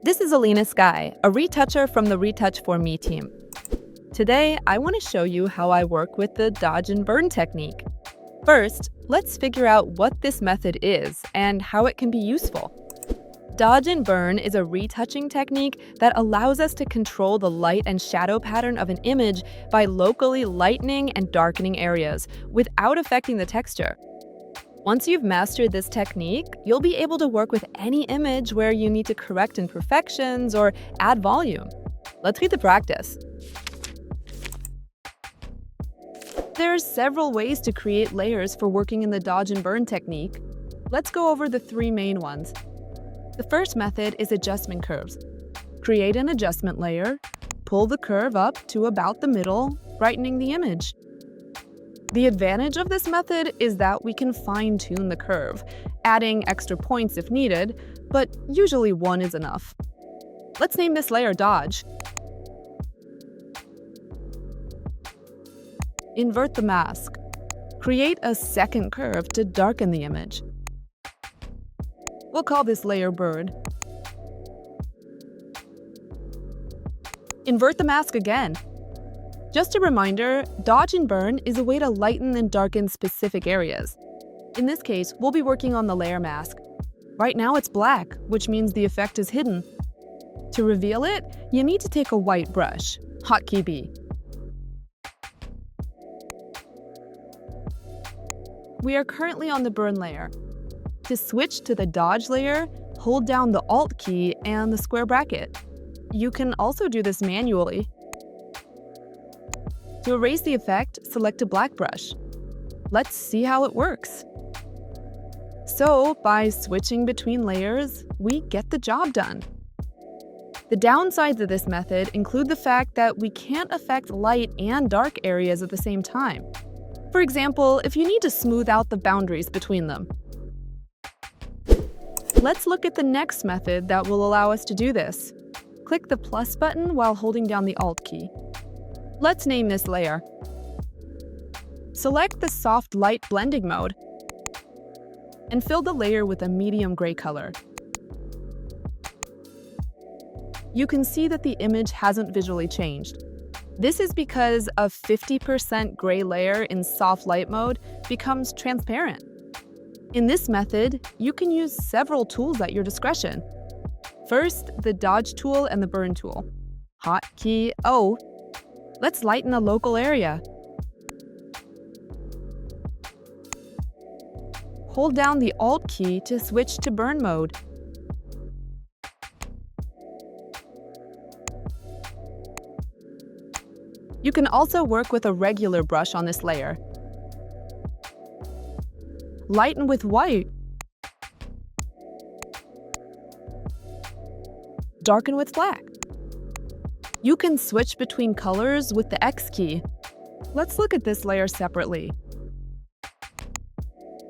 This is Alina a retoucher from the Retouch4me team. Today, I want to show you how I work with the dodge and burn technique. First, let's figure out what this method is and how it can be useful. Dodge and burn is a retouching technique that allows us to control the light and shadow pattern of an image by locally lightening and darkening areas without affecting the texture. Once you've mastered this technique, you'll be able to work with any image where you need to correct imperfections or add volume. Let's read the practice. There's several ways to create layers for working in the dodge and burn technique. Let's go over the three main ones. The first method is adjustment curves. Create an adjustment layer, pull the curve up to about the middle, brightening the image. The advantage of this method is that we can fine-tune the curve, adding extra points if needed, but usually one is enough. Let's name this layer Dodge. Invert the mask. Create a second curve to darken the image. We'll call this layer Bird. Invert the mask again. Just a reminder, dodge and burn is a way to lighten and darken specific areas. In this case, we'll be working on the layer mask. Right now it's black, which means the effect is hidden. To reveal it, you need to take a white brush, Hotkey B. We are currently on the burn layer. To switch to the dodge layer, hold down the Alt key and the square bracket. You can also do this manually. To erase the effect, select a black brush. Let's see how it works. So, by switching between layers, we get the job done. The downsides of this method include the fact that we can't affect light and dark areas at the same time. For example, if you need to smooth out the boundaries between them. Let's look at the next method that will allow us to do this. Click the plus button while holding down the Alt key. Let's name this layer. Select the soft light blending mode and fill the layer with a medium gray color. You can see that the image hasn't visually changed. This is because a 50% gray layer in soft light mode becomes transparent. In this method, you can use several tools at your discretion. First, the dodge tool and the burn tool. Hotkey O. Let's lighten a local area. Hold down the Alt key to switch to burn mode. You can also work with a regular brush on this layer. Lighten with white. Darken with black. You can switch between colors with the X key. Let's look at this layer separately.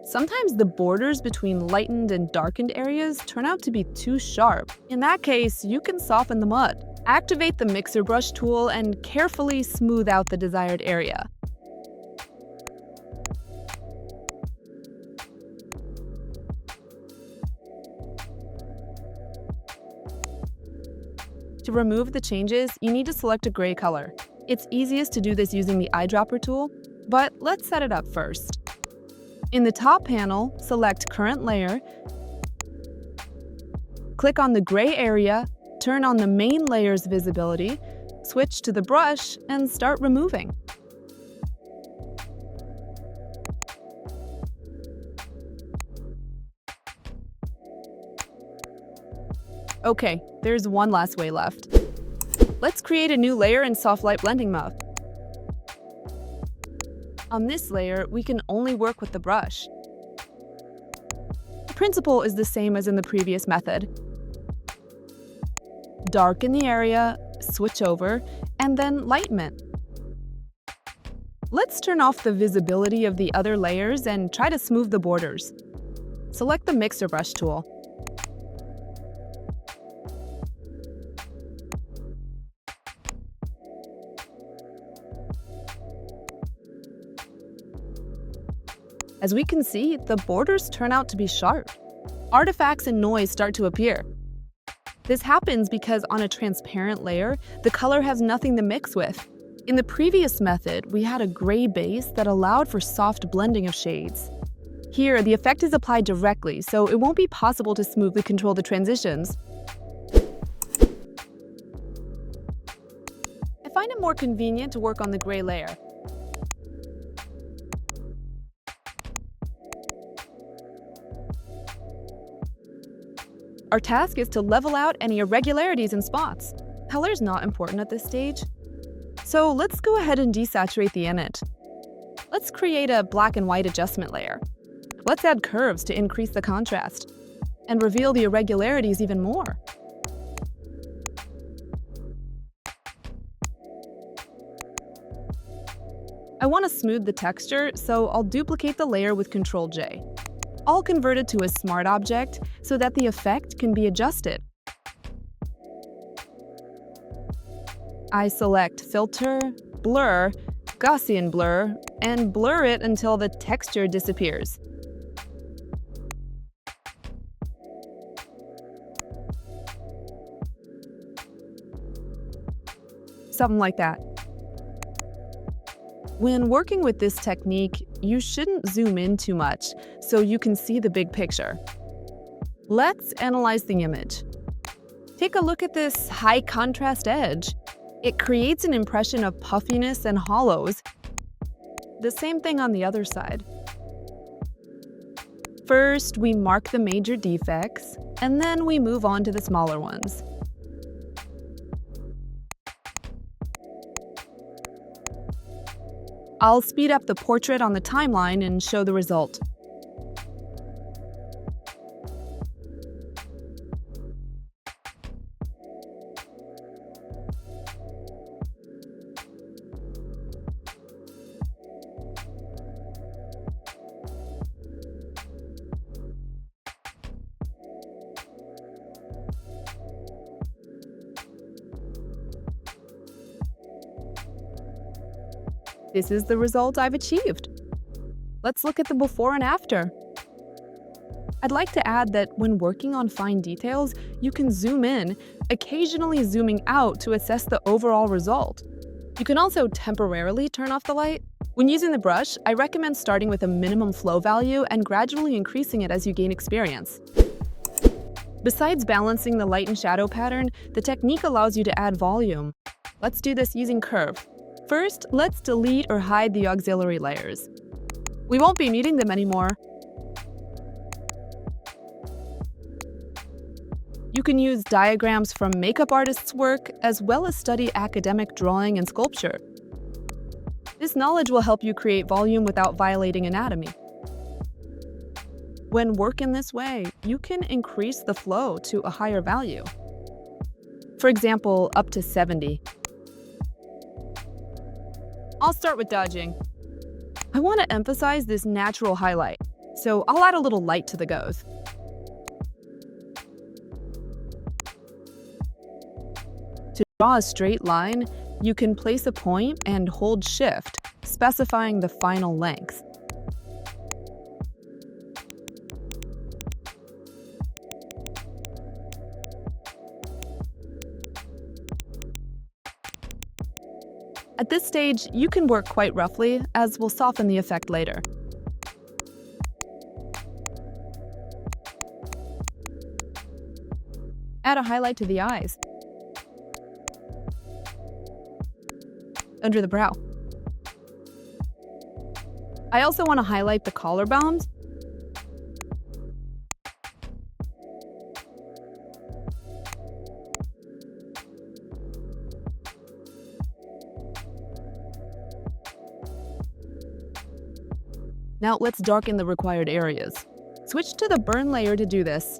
Sometimes the borders between lightened and darkened areas turn out to be too sharp. In that case, you can soften the mud. Activate the mixer brush tool and carefully smooth out the desired area. To remove the changes, you need to select a gray color. It's easiest to do this using the eyedropper tool, but let's set it up first. In the top panel, select Current Layer, click on the gray area, turn on the main layer's visibility, switch to the brush, and start removing. Okay, there's one last way left. Let's create a new layer in soft light blending mode. On this layer, we can only work with the brush. The principle is the same as in the previous method. Darken the area, switch over, and then lighten it. Let's turn off the visibility of the other layers and try to smooth the borders. Select the mixer brush tool. As we can see, the borders turn out to be sharp. Artifacts and noise start to appear. This happens because on a transparent layer, the color has nothing to mix with. In the previous method, we had a gray base that allowed for soft blending of shades. Here, the effect is applied directly, so it won't be possible to smoothly control the transitions. I find it more convenient to work on the gray layer. Our task is to level out any irregularities and spots. Color is not important at this stage. So let's go ahead and desaturate the image. Let's create a black and white adjustment layer. Let's add curves to increase the contrast and reveal the irregularities even more. I want to smooth the texture, so I'll duplicate the layer with Ctrl-J. I'll convert it to a smart object so that the effect can be adjusted. I select Filter, Blur, Gaussian Blur, and blur it until the texture disappears. Something like that. When working with this technique, you shouldn't zoom in too much so you can see the big picture. Let's analyze the image. Take a look at this high contrast edge. It creates an impression of puffiness and hollows. The same thing on the other side. First, we mark the major defects, and then we move on to the smaller ones. I'll speed up the portrait on the timeline and show the result. This is the result I've achieved. Let's look at the before and after. I'd like to add that when working on fine details, you can zoom in, occasionally zooming out to assess the overall result. You can also temporarily turn off the light. When using the brush, I recommend starting with a minimum flow value and gradually increasing it as you gain experience. Besides balancing the light and shadow pattern, the technique allows you to add volume. Let's do this using Curve. First, let's delete or hide the auxiliary layers. We won't be needing them anymore. You can use diagrams from makeup artists' work, as well as study academic drawing and sculpture. This knowledge will help you create volume without violating anatomy. When working this way, you can increase the flow to a higher value. For example, up to 70. I'll start with dodging. I want to emphasize this natural highlight, so I'll add a little light to the goth. To draw a straight line, you can place a point and hold Shift, specifying the final length. At this stage, you can work quite roughly, as we'll soften the effect later. Add a highlight to the eyes, under the brow. I also want to highlight the collarbones. Now let's darken the required areas. Switch to the burn layer to do this.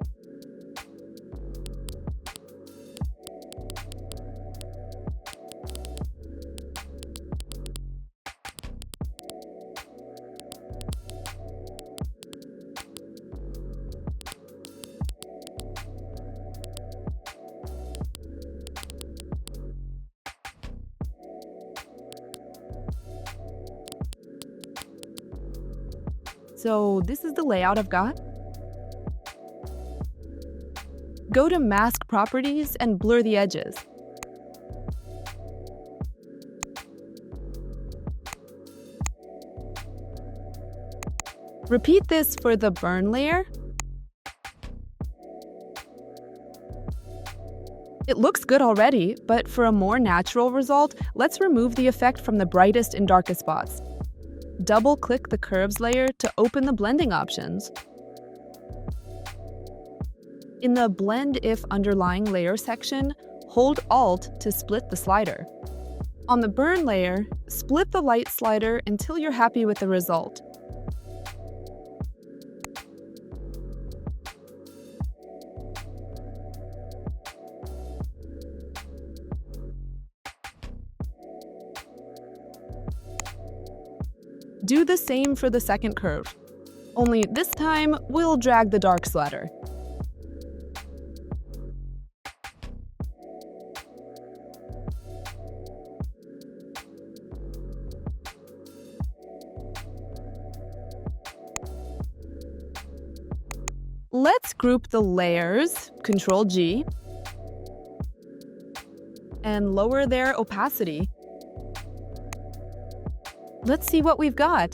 So this is the layout I've got. Go to Mask Properties and blur the edges. Repeat this for the burn layer. It looks good already, but for a more natural result, let's remove the effect from the brightest and darkest spots. Double-click the curves layer to open the blending options. In the Blend If Underlying Layer section, hold Alt to split the slider. On the burn layer, split the light slider until you're happy with the result. Do the same for the second curve, only this time we'll drag the dark slider. Let's group the layers, Ctrl-G, and lower their opacity. Let's see what we've got.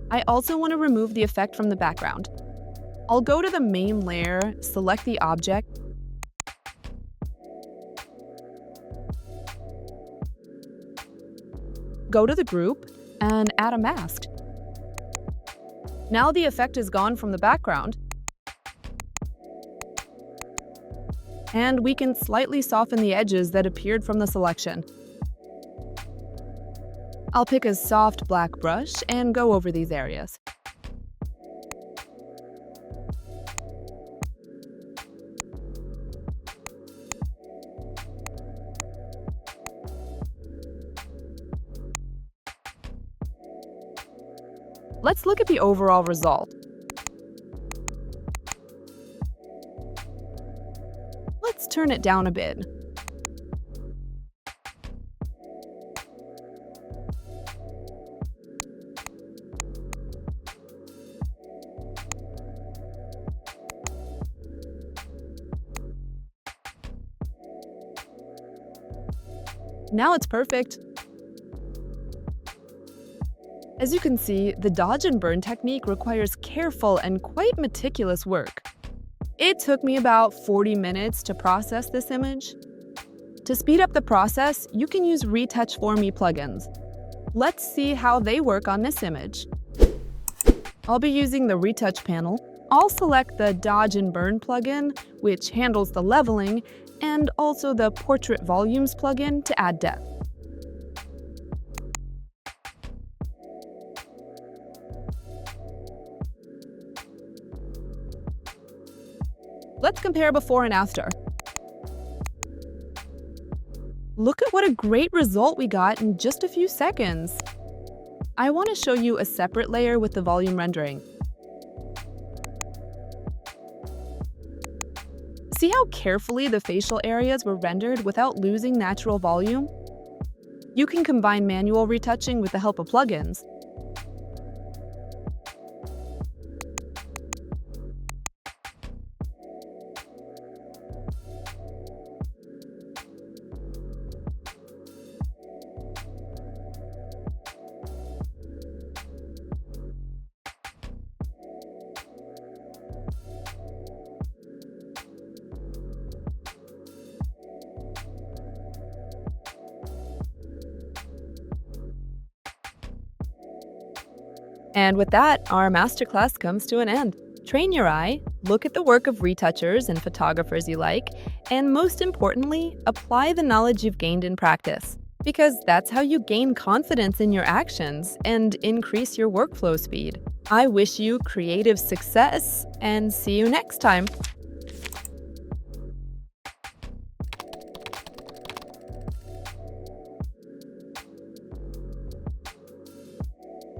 I also want to remove the effect from the background. I'll go to the main layer, select the object, go to the group, and add a mask. Now the effect is gone from the background, and we can slightly soften the edges that appeared from the selection. I'll pick a soft black brush and go over these areas. Let's look at the overall result. Let's turn it down a bit. Now it's perfect. As you can see, the dodge and burn technique requires careful and quite meticulous work. It took me about 40 minutes to process this image. To speed up the process, you can use Retouch4me plugins. Let's see how they work on this image. I'll be using the Retouch panel. I'll select the Dodge and Burn plugin, which handles the leveling, and also the Portrait Volumes plugin to add depth. Let's compare before and after. Look at what a great result we got in just a few seconds. I want to show you a separate layer with the volume rendering. See how carefully the facial areas were rendered without losing natural volume? You can combine manual retouching with the help of plugins. And with that, our masterclass comes to an end. Train your eye, look at the work of retouchers and photographers you like, and most importantly, apply the knowledge you've gained in practice. Because that's how you gain confidence in your actions and increase your workflow speed. I wish you creative success, and see you next time.